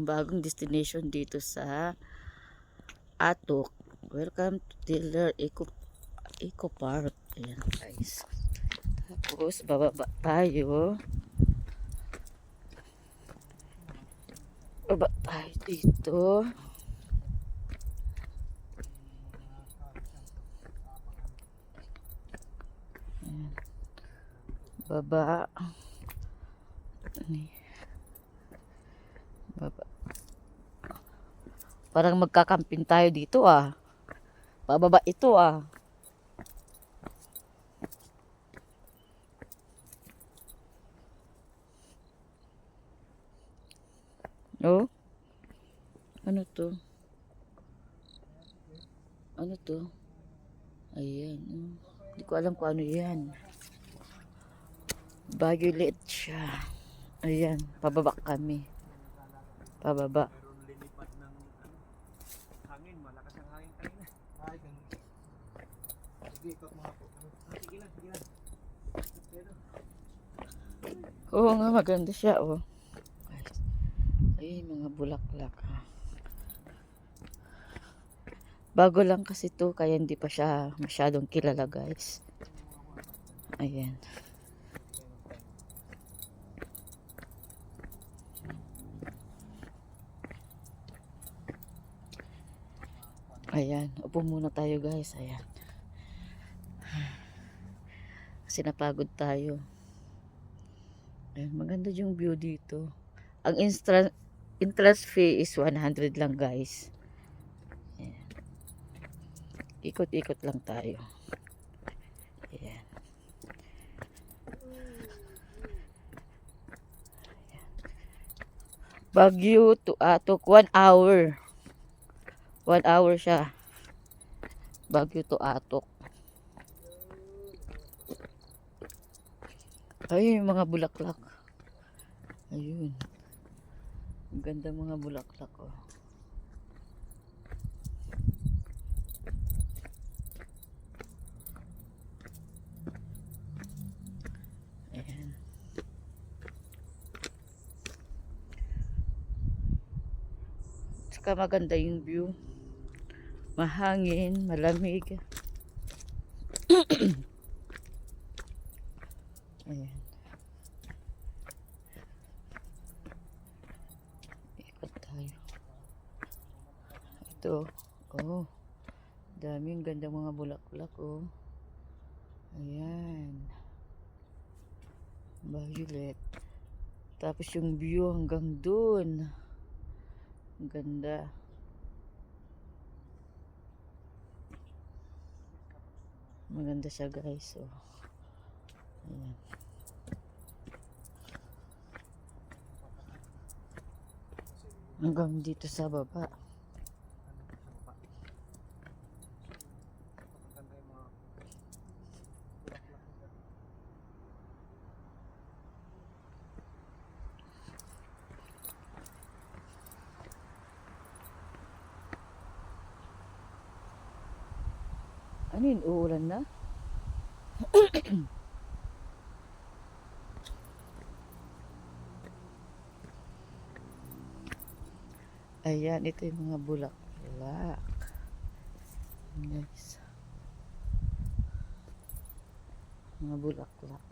yung bagong destination dito sa Atok. Welcome to Tiller Eco Park. Ayan guys. Tapos bababa tayo. Baba tayo dito. Ayan. Baba. Baba. Parang magkakamping tayo dito ah. Pababa ito ah. Oh. Ano to? Ano to? Ayan. Hindi ko alam kung ano yan. Violet siya. Ayan. Pababa kami. Pababa. Hangin, malakas ang hangin kanina. Ay, ganun. Sige, ikot mga po. Sige lang, sige lang. Oo nga, maganda siya oh. Ay, mga bulaklak ah. Bago lang kasi to, kaya hindi pa siya masyadong kilala guys. Ayan. Ayan, upo muna tayo guys. Ayan. Kasi napagod tayo. Ayan, maganda yung view dito. Ang entrance fee is 100 lang guys. Ayan. Ikot-ikot lang tayo. Ayan. Baguio to Atok, 1 hour. 1 hour siya. Baguio to Atok. Ay, mga bulaklak. Ayun. Ang ganda mga bulaklak oh. Ayan. Saka maganda yung view. Mahangin, malamig. Ayan. Ikot tayo. Ito. Oh. Daming ganda mga bulaklak oh. Ayan. Violet. Tapos yung view hanggang dun. Ang ganda. Maganda siya guys oh. Ayan. Hanggang dito sa baba. Ano yun? Uulan na? Ayan, ito yung mga bulaklak. Nice. Mga bulaklak.